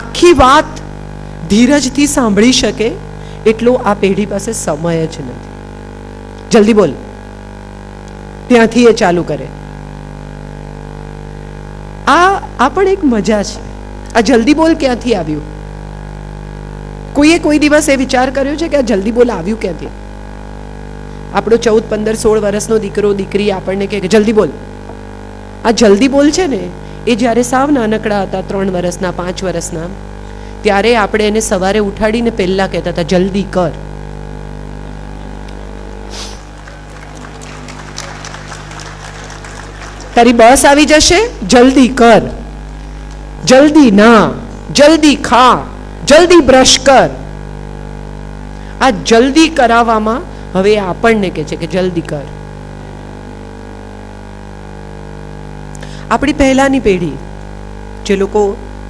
આખી વાત ધીરજથી સાંભળી શકે એટલો આ પેઢી પાસે સમય જ નથી. જલ્દી બોલ, ત્યાંથી એ ચાલુ કરે. આ પણ એક મજા છે. આ જલ્દી બોલ ક્યાંથી આવ્યું? કોઈએ કોઈ દિવસ એ વિચાર કર્યો છે કે આ જલ્દી બોલ આવ્યું ક્યાંથી? આપણો 14, 15, 16 વર્ષનો દીકરો દીકરી આપણને કહે કે જલ્દી બોલ. આ જલ્દી બોલ છે ને, એ જ્યારે સાવ નાનકડા હતા, 3 વર્ષના, 5 વર્ષના, ત્યારે આપણે એને સવારે ઉઠાડીને પહેલા કહેતા હતા જલ્દી કર. તારી બસ આવી જશે, જલ્દી કર, જલ્દી ના, જલ્દી ખા, જલ્દી બ્રશ કર. આ જલ્દી કરાવવામાં હવે આપણને કહે છે કે જલ્દી કર. આપણી પહેલાની પેઢી, જે લોકો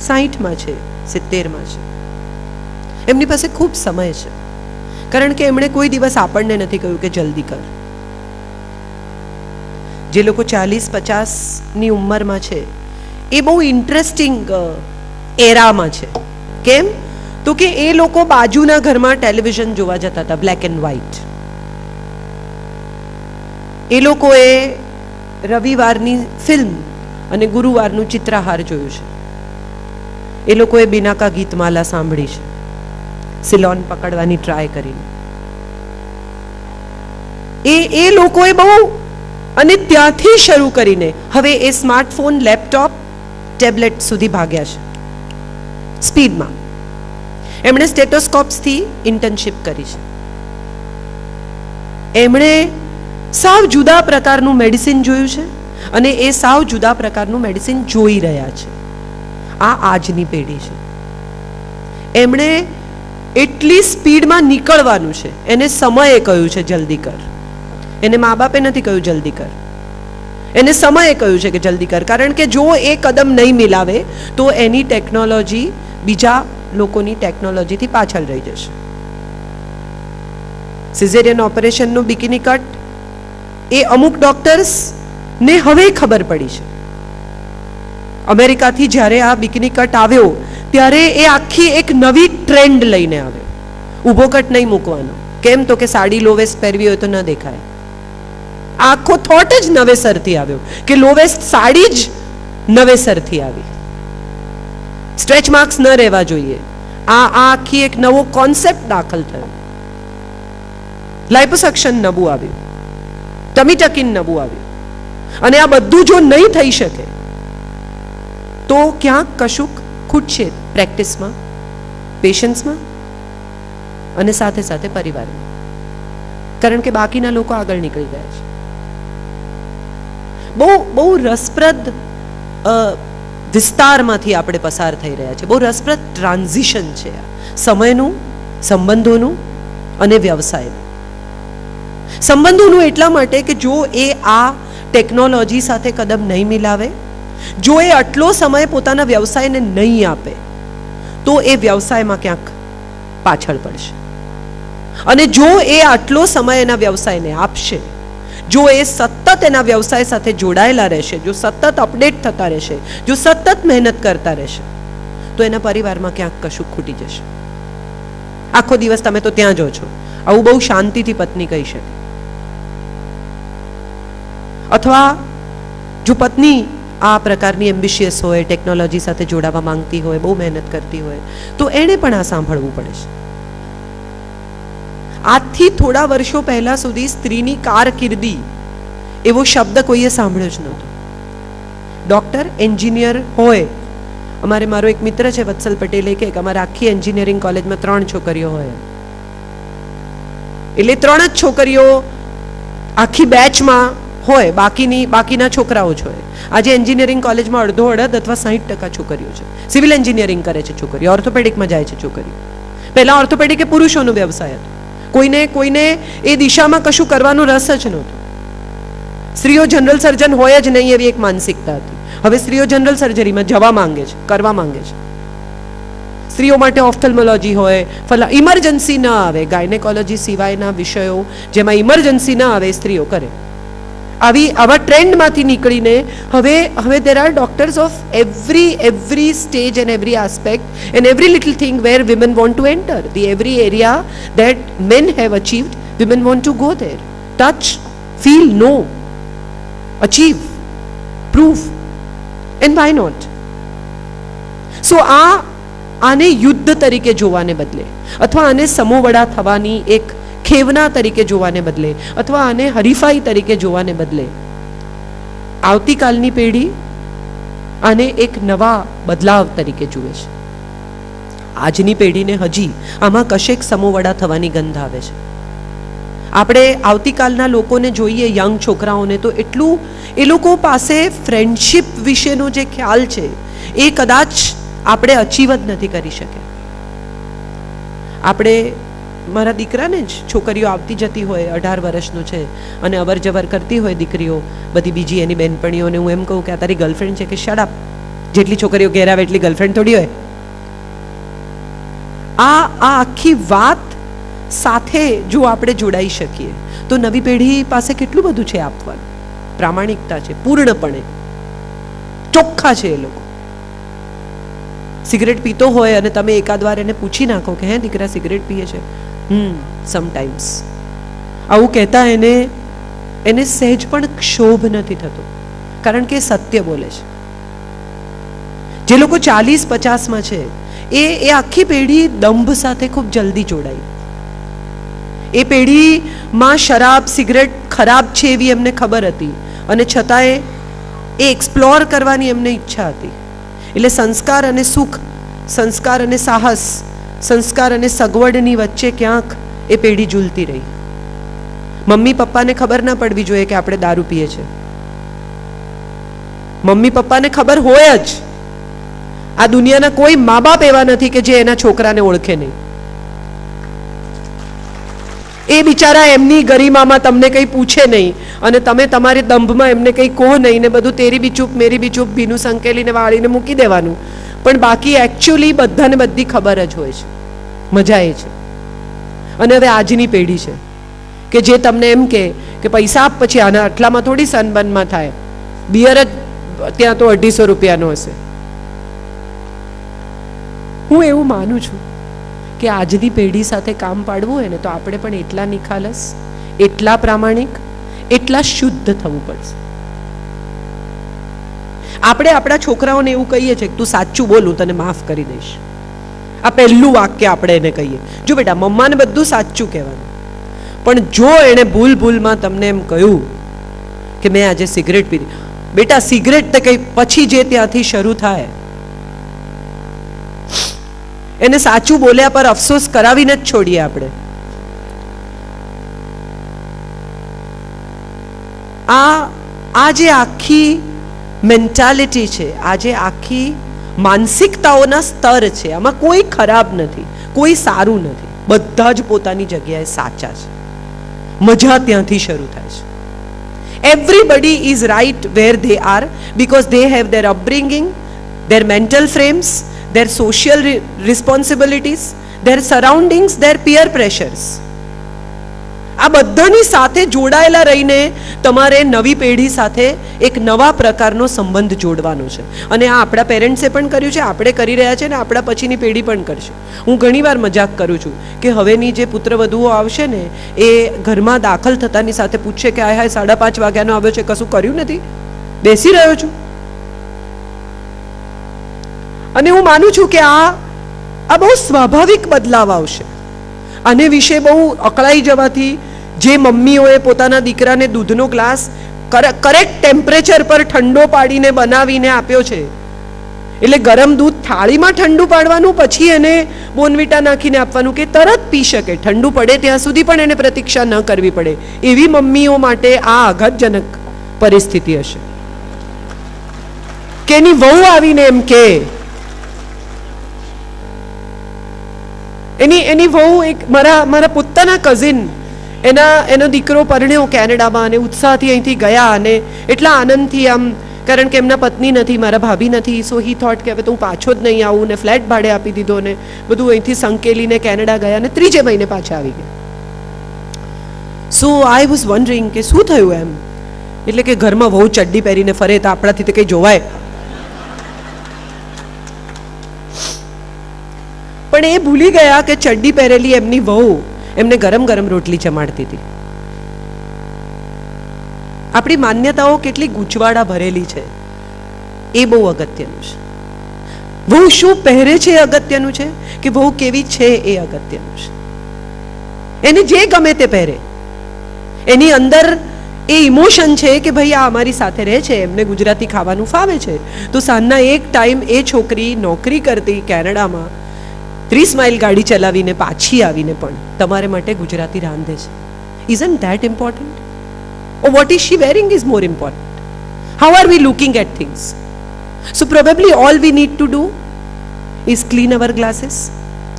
60માં છે, 70માં છે, એમની પાસે ખૂબ સમય છે, કારણ કે એમણે કોઈ દિવસ આપણને નથી કહ્યું કે જલ્દી કર. જે લોકો 40-50ની ઉંમરમાં છે, એ બહુ ઇન્ટરેસ્ટિંગ એરામાં છે. કેમ? તો કે એ લોકો બાજુના ઘરમાં ટેલિવિઝન જોવા જતા હતા, બ્લેક એન્ડ વ્હાઇટ. એ લોકોએ રવિવારની ફિલ્મ અને ગુરુવારનું ચિત્રહાર જોયું છે. એ લોકોએ બિનાકા ગીતમાલા સાંભળી છે, સિલોન પકડવાની ટ્રાય કરીને. એ લોકોએ બહુ, અને ત્યાંથી શરૂ કરીને હવે એ સ્માર્ટફોન, લેપટોપ, ટેબ્લેટ સુધી ભાગ્યા છે સ્પીડમાં. એમણે સ્ટેટોસ્કોપ્સથી ઇન્ટર્નશિપ કરી છે. એમણે સાવ જુદા પ્રકારનું મેડિસિન જોયું છે અને એ સાવ જુદા પ્રકારનું મેડિસિન જોઈ રહ્યા છે. આ આજની પેઢી છે. એમણે એટલી સ્પીડમાં નીકળવાનું છે. એને સમયે કહ્યું છે જલ્દી કર. એને મા બાપે નથી કહ્યું જલ્દી કર, એને સમયે કહ્યું છે કે જલ્દી કર. કારણ કે જો એ કદમ નહીં મિલાવે તો એની ટેકનોલોજી બીજા લોકોની ટેકનોલોજીથી પાછળ રહી જશે. સિઝેરિયન ઓપરેશનનું બિકિની કટ એ અમુક ડોક્ટર્સને હવે ખબર પડી છે. અમેરિકાથી જ્યારે આ બિકિની કટ આવ્યો ત્યારે એ આખી એક નવી ટ્રેન્ડ લઈને આવ્યો. ઊભો કટ નહીં મૂકવાનો. કેમ? તો કે સાડી લો વેસ્ટ પહેરવી હોય તો ન દેખાય. આખો થોટ જ નવેસરથી આવ્યો કે લો વેસ્ટ સાડી જ નવેસરથી આવી. સ્ટ્રેચ માર્ક્સ ન રહેવા જોઈએ. આ આખી એક નવો કોન્સેપ્ટ દાખલ થયો. લાઇપોસક્શન નવું આવ્યું, ટમી ટકીન નવું આવ્યું. અને આ બધું જો નહીં થઈ શકે તો ક્યાંક કશુંક ખૂટશે પ્રેક્ટિસમાં, પેશન્સમાં અને સાથે સાથે પરિવારમાં. કારણ કે બાકીના લોકો આગળ નીકળી ગયા છે. બહુ રસપ્રદ વિસ્તારમાંથી આપણે પસાર થઈ રહ્યા છે. બહુ રસપ્રદ ટ્રાન્ઝિશન છે આ સમયનું, સંબંધોનું અને વ્યવસાયનું. સંબંધોનું એટલા માટે કે જો એ આ ટેકનોલોજી સાથે કદમ નહીં મિલાવે, જો એ આટલો સમય પોતાના વ્યવસાયને નહીં આપે તો એ વ્યવસાયમાં ક્યાંક પાછળ પડશે. અને જો એ આટલો સમય એના વ્યવસાયને આપશે, જો એ સતત એના વ્યવસાય સાથે જોડાયેલા રહેશે, જો સતત અપડેટ થતા રહેશે, જો સતત મહેનત કરતા રહેશે, તો એના પરિવારમાં ક્યાંક કશું ખૂટી જશે. આખો દિવસ તમે તો ત્યાં જો છો. આવું બહુ શાંતિથી પત્ની કહી શકે. અથવા જો પત્ની આ પ્રકારની એમ્બિશિયસ હોય, ટેકનોલોજી સાથે જોડાવા માંગતી હોય, બહુ મહેનત કરતી હોય, તો એણે પણ આ સાંભળવું પડે છે. આજથી થોડા વર્ષો પહેલા સુધી સ્ત્રીની કારકિર્દી એવો શબ્દ કોઈએ સાંભળ્યો જ નહોતો. ડોક્ટર, એન્જિનિયર હોય. અમારે મારો એક મિત્ર છે વત્સલ પટેલે કે અમારે આખી એન્જિનિયરિંગ કોલેજમાં 3 છોકરીઓ હોય, એટલે 3 જ છોકરીઓ આખી બેચમાં હોય, બાકીના છોકરાઓ જ હોય. આજે એન્જિનિયરિંગ કોલેજમાં અડધો અથવા 60% છોકરીઓ છે. સિવિલ એન્જિનિયરિંગ કરે છે છોકરીઓ, ઓર્થોપેડિકમાં જાય છે છોકરીઓ. પહેલા ઓર્થોપેડિક એ પુરુષોનો વ્યવસાય હતો. કોઈને એ દિશામાં કશું કરવાનો રસ જ નહોતો. સ્ત્રીઓ જનરલ સર્જન હોય જ નહીં એવી એક માનસિકતા હતી. હવે સ્ત્રીઓ જનરલ સર્જરીમાં જવા માંગે છે, કરવા માંગે છે. સ્ત્રીઓ માટે ઓફથલ્મોલોજી હોય, ઇમરજન્સી ના આવે, ગાયનેકોલોજી સિવાયના વિષયો જેમાં ઇમરજન્સી ના આવે સ્ત્રીઓ કરે. આવા ટ્રેન્ડમાંથી નીકળીને હવે there are doctors of every stage and every aspect and every little thing where women want to enter. The every area that men have achieved, women want to go there. Touch, feel, know, achieve, prove. And why not? So આને યુદ્ધ તરીકે જોવાને બદલે અથવા આને સમોવડા થવાની એક ખેવના તરીકે જોવાને બદલે અથવા આને હરીફાઈ તરીકે જોવાને બદલે આવતીકાલની પેઢી આને એક નવા બદલાવ તરીકે જુએ છે. આજની પેઢીને હજી આમાં કશેક સમોવડા થવાની ગંધ આવે છે. આપણે આવતીકાલના લોકોને જોઈએ, યંગ છોકરાઓને, તો એટલું એ લોકો પાસે ફ્રેન્ડશિપ વિશેનો જે ખ્યાલ છે એ કદાચ આપણે અચીવ જ નથી કરી શક્યા. આપણે મારા દીકરાને જ છોકરીઓ આવતી જતી હોય, 18 વર્ષનો છે અને અવર જવર કરતી હોય દીકરીઓ બધી બીજી એની બહેનપણીઓને, હું એમ કહું કે આ તારી ગર્લફ્રેન્ડ છે કે શટ અપ, જેટલી છોકરીઓ ઘેર આવે એટલી ગર્લફ્રેન્ડ થોડી હોય. આ આખી વાત સાથે જો આપણે જોડાઈ શકીએ તો નવી પેઢી પાસે કેટલું બધું છે આપવાનું. પ્રામાણિકતા છે, પૂર્ણપણે ચોખ્ખા છે એ લોકો. સિગરેટ પીતો હોય અને તમે એકાદ વાર એને પૂછી નાખો કે હે દીકરા સિગરેટ પીએ છે, સમટાઈમ્સ, આવું કહેતા એને સહેજ પણ ક્ષોભ નથી થતો, કારણ કે સત્ય બોલે છે. જે લોકો 40-50માં છે એ આખી પેઢી દંભ સાથે ખૂબ જલ્દી જોડાઈ. એ પેઢીમાં શરાબ, સિગરેટ ખરાબ છે એવી એમને ખબર હતી અને છતાંય એ એક્સપ્લોર કરવાની એમને ઈચ્છા હતી. એટલે સંસ્કાર અને સુખ, સંસ્કાર અને સાહસ, સંસ્કાર અને સગવડની વચ્ચે ક્યાંક એ પેઢી ઝૂલતી રહી. મમ્મી પપ્પાને ખબર ના પડવી જોઈએ કે આપણે દારૂ પીએ છીએ. મમ્મી પપ્પાને ખબર હોય જ. આ દુનિયાના કોઈ મા બાપ એવા નથી કે જે એના છોકરાને ઓળખે નહીં. એ બિચારા એમની ગરિમામાં તમને કંઈ પૂછે નહીં અને તમે તમારી દંભમાં એમને કંઈ કહો નહીં ને બધું તેરી બી ચૂપ મેરી બી ચૂપ ભીનું સંકેલીને વાળીને મૂકી દેવાનું. પણ બાકી એકચ્યુઅલી બધાને બધી ખબર જ હોય છે. મજા એ છે. અને હવે આજની પેઢી છે કે જે તમને એમ કે પૈસા આપ પછી આના આટલામાં થોડી સનબનમાં થાય, બિયર જ ત્યાં તો 250 રૂપિયાનો હશે. હું એવું માનું છું કે આજની પેઢી સાથે કામ પાડવું હોય ને તો આપણે પણ એટલા નિખાલસ, એટલા પ્રામાણિક, એટલા શુદ્ધ થવું પડશે. આપણે આપણા છોકરાઓને એવું કહીએ છીએ કે તું સાચું બોલ, હું તને માફ કરી દઈશ. આ પહેલું વાક્ય આપણે એને કહીએ. જો બેટા, મમ્માને બધું સાચું કહેવાનું, પણ જો એણે ભૂલમાં તમને એમ કહ્યું કે મેં આજે સિગરેટ પીધી, બેટા સિગરેટ તો કંઈ પછી જે ત્યાંથી શરૂ થાય, એને સાચું બોલ્યા પર અફસોસ કરાવીને જ છોડીએ આપણે. આ જે આખી મેન્ટાલિટી છે, આ જે આખી માનસિકતાઓના સ્તર છે, આમાં કોઈ ખરાબ નથી, કોઈ સારું નથી, બધા જ પોતાની જગ્યાએ સાચા છે. મજા ત્યાંથી શરૂ થાય છે. Everybody is right where they are because they have their upbringing, their mental frames, their social responsibilities, their surroundings, their peer pressures. આ બધાની સાથે જોડાયેલા રહીને તમારે નવી પેઢી સાથે એક નવા પ્રકારનો સંબંધ જોડવાનો છે. અને આ આપણા પેરેન્ટ્સે પણ કર્યું છે, આપણે કરી રહ્યા છે ને આપણા પછીની પેઢી પણ કરશે. હું ઘણીવાર મજાક કરું છું કે હવેની જે પુત્રવધુઓ આવશે ને એ ઘરમાં દાખલ થતાની સાથે પૂછશે કે હાય 5:30 વાગ્યાનો આવ્યો છે, કશું કર્યું નથી, બેસી રહ્યો છું. અને હું માનું છું કે આ બહુ સ્વાભાવિક બદલાવ આવશે. આને વિશે બહુ અકળાઈ જવાથી જે મમ્મીઓએ પોતાના દીકરાને દૂધનો ગ્લાસ કરેક્ટ ટેમ્પરેચર પર ઠંડો પાડીને બનાવીને આપ્યો છે, એટલે ગરમ દૂધ થાળીમાં ઠંડુ પાડવાનું, પછી એને બોનવીટા નાખીને આપવાનું કે તરત પી શકે, ઠંડુ પડે ત્યાં સુધી પણ એને પ્રતીક્ષા ન કરવી પડે, એવી મમ્મીઓ માટે આ આઘાતજનક પરિસ્થિતિ હશે. કે એની વહુ આવીને એમ કે એની વહુ એક મારા પોતાના કઝિન, એનો દીકરો પરણ્યો કેનેડામાં અને ઉત્સાહથી અહીંથી ગયા અને એટલા આનંદથી, આમ કારણ કે એમના પત્ની નથી, મારા ભાભી નથી, સો હી થોટ કે હવે તો હું પાછો જ નહીં આવું ને ફ્લેટ ભાડે આપી દીધો ને બધું અહીંથી સંકેલીને કેનેડા ગયા અને 3 મહિને પાછા આવી ગયા. સો આઈ વોઝ વન્ડરિંગ કે શું થયું એમ. એટલે કે ઘરમાં વહુ ચડ્ડી પહેરીને ફરે તો આપણાથી તો કંઈ જોવાય. પણ એ ભૂલી ગયા કે ચડ્ડી પહેરેલી એમની વહુ એમને ગરમ ગરમ રોટલી જમાડતી હતી. આપણી માન્યતાઓ કેટલી ગૂંચવાડા ભરેલી છે એ બહુ અગત્યનું છે. વહુ શું પહેરે છે એ અગત્યનું છે કે વહુ કેવી છે એ અગત્યનું છે. એને જે ગમે તે પહેરે, એની અંદર એ ઇમોશન છે કે ભાઈ આ અમારી સાથે રહે છે, એમને ગુજરાતી ખાવાનું ફાવે છે, તો સાંજના એક ટાઈમ એ છોકરી નોકરી કરતી કેનેડામાં 30 માઇલ ગાડી ચલાવીને પાછી આવીને પણ તમારે માટે ગુજરાતી રાંધે છે. Isn't that important? or what is she wearing is more important? How are we looking at things? So probably all we need to do is clean our glasses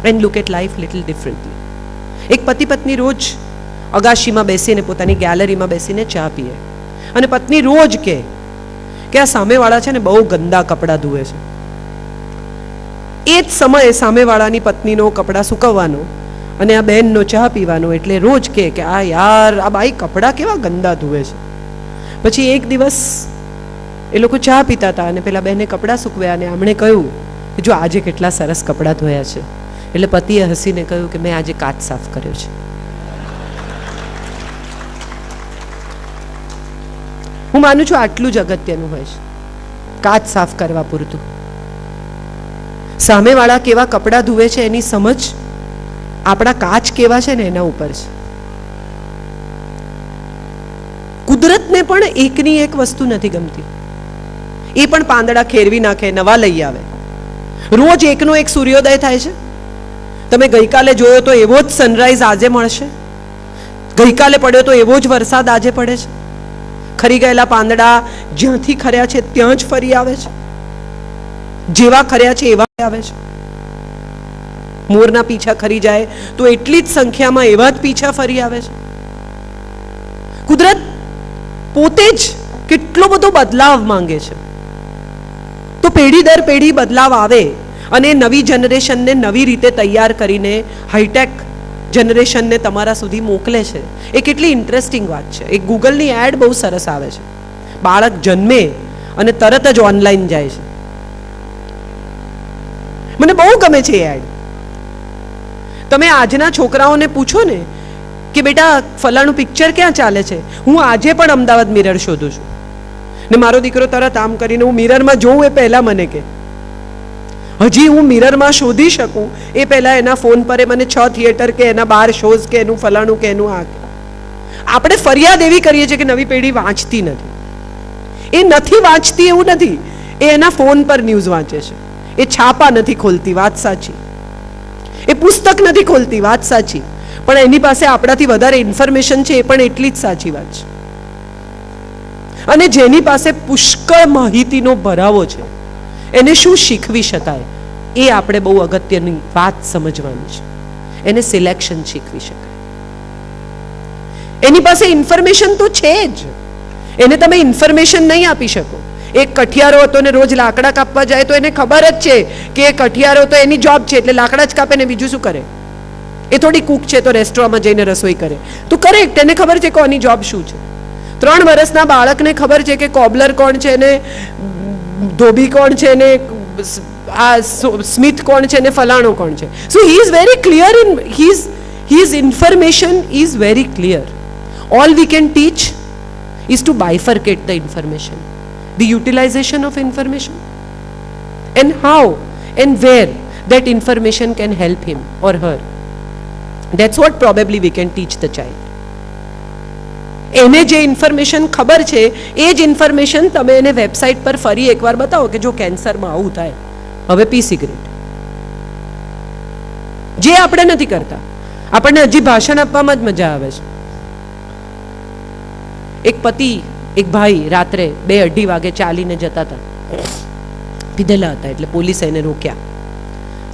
and look at life little differently. એક પતિ પત્ની રોજ અગાશીમાં બેસીને પોતાની ગેલેરીમાં બેસીને ચા પીએ અને પત્ની રોજ કે આ સામેવાળા છે ને બહુ ગંદા કપડાં ધુએ છે. એ જ સમયે સામેવાળાની પત્નીનો કપડાં સુકવવાનો અને આ બહેનનો ચા પીવાનો, એટલે રોજ કે આ યાર આ બાઈ કપડાં કેવા ગંદા ધુએ છે. પછી એક દિવસ એ લોકો ચા પીતા હતા અને પેલા બહેને કપડાં સૂકવ્યા અને આમણે કહ્યું કે જો આજે કેટલા સરસ કપડાં ધોયા છે. એટલે પતિએ હસીને કહ્યું કે મેં આજે કાચ સાફ કર્યો છે. હું માનું છું આટલું જ અગત્યનું હોય છે, કાચ સાફ કરવા પૂરતું. સામેવાળા કેવા કપડાં ધુએ છે એની સમજ આપણા કાચ કેવા છે ને એના ઉપર છે. કુદરતને પણ એકની એક વસ્તુ નથી ગમતી. એ પણ પાંદડા ખેરવી નાખે, નવા લઈ આવે. રોજ એકનો એક સૂર્યોદય થાય છે. તમે ગઈકાલે જોયો તો એવો જ સનરાઈઝ આજે મળશે, ગઈકાલે પડ્યો તો એવો જ વરસાદ આજે પડે છે. ખરી ગયેલા પાંદડા જ્યાંથી ખર્યા છે ત્યાં જ ફરી આવે છે, જેવા ખર્યા છે એવા આવે છે. મોરના પીછા ખરી જાય તો એટલી જ સંખ્યામાં એવા જ પીછા ફરી આવે છે. કુદરત પોતે જ કેટલો બધો બદલાવ માંગે છે. તો પેઢી દર પેઢી બદલાવ આવે અને નવી જનરેશનને નવી રીતે તૈયાર કરીને હાઈટેક જનરેશનને તમારા સુધી મોકલે છે. એ કેટલી ઇન્ટરેસ્ટિંગ વાત છે. એક ગૂગલની એડ બહુ સરસ આવે છે. બાળક જન્મે અને તરત જ ઓનલાઈન જાય છે. મને બહુ ગમે છે એ એડ. તમે આજના છોકરાઓને પૂછો ને કે બેટા ફલાણું પિક્ચર ક્યાં ચાલે છે, હું આજે પણ અમદાવાદ મિરર શોધું છું ને મારો દીકરો તરત આમ કરીને હું મિરરમાં જોઉં એ પહેલા મને કે હજી હું મિરરમાં શોધી શકું એ પહેલા એના ફોન પર એ મને 6 થિયેટર કે એના 12 શોઝ કે એનું ફલાણું કે એનું આ કે. આપણે ફરિયાદ એવી કરીએ છીએ કે નવી પેઢી વાંચતી નથી. એ નથી વાંચતી એવું નથી, એ એના ફોન પર ન્યૂઝ વાંચે છે. એ છાપા નથી ખોલતી, વાત સાચી. એ પુસ્તક નથી ખોલતી, વાત સાચી. પણ એની પાસે આપણાથી વધારે ઇન્ફોર્મેશન છે એ પણ એટલી જ સાચી વાત છે. અને જેની પાસે પુષ્કળ માહિતીનો ભરાવો છે એને શું શીખવી શકાય એ આપણે બહુ અગત્યની વાત સમજવાની છે. એને સિલેક્શન શીખવી શકાય. એની પાસે ઇન્ફોર્મેશન તો છે જ, એને તમે ઇન્ફોર્મેશન નહીં આપી શકો. એક કઠિયારો હતો ને રોજ લાકડા કાપવા જાય તો એને ખબર જ છે કે એ કઠિયારો તો એની જોબ છે એટલે લાકડા જ કાપે ને બીજું શું કરે. એ થોડી કુક છે તો રેસ્ટોરન્ટમાં જઈને રસોઈ કરે તો કરેક્ટ, એને ખબર છે કોની જોબ શું છે. 3 વર્ષના બાળકને ખબર છે કે કોબલર કોણ છે ને ધોબી કોણ છે ને આ સ્મિથ કોણ છે ને ફલાણો કોણ છે. So he is very clear in his information is very clear. All we can teach is to bifurcate the information, the utilization of information, and how and where that information can help him or her. That's what probably we can teach the child. એને જે information ખબર છે એ જ information તમે એને website પર ફરી એકવાર બતાવો કે જો કેન્સરમાં આવું થાય હવે પી સિગરેટ. જે આપણે નથી કરતા, આપણને હજી ભાષણ આપવામાં જ મજા આવે છે. એક પતિ એક ભાઈ રાત્રે 2-2:30 વાગે ચાલીને જતા હતા, પીધેલા હતા, એટલે પોલીસે એને રોક્યા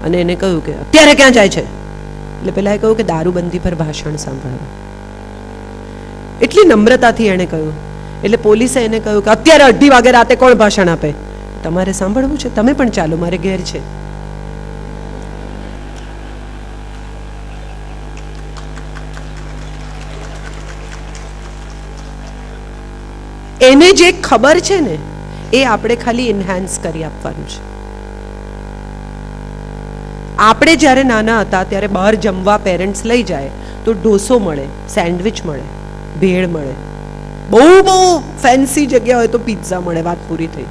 અને એને કહ્યું કે અત્યારે ક્યાં જાય છે. એટલે પેલા એ કહ્યું કે દારૂબંધી પર ભાષણ સાંભળવા. એટલી નમ્રતાથી એણે કહ્યું. એટલે પોલીસે એને કહ્યું કે અત્યારે 2:30 વાગે રાતે કોણ ભાષણ આપે, તમારે સાંભળવું છે, તમે પણ ચાલો, મારે ઘેર છે. એને જે ખબર છે ને એ આપણે ખાલી એન્હાન્સ કરી આપવાનું છે. આપણે જ્યારે નાના હતા ત્યારે બહાર જમવા પેરેન્ટ્સ લઈ જાય તો ઢોસો મળે, સેન્ડવિચ મળે, ભેળ મળે, બહુ બહુ ફેન્સી જગ્યા હોય તો પિઝા મળે, વાત પૂરી થઈ.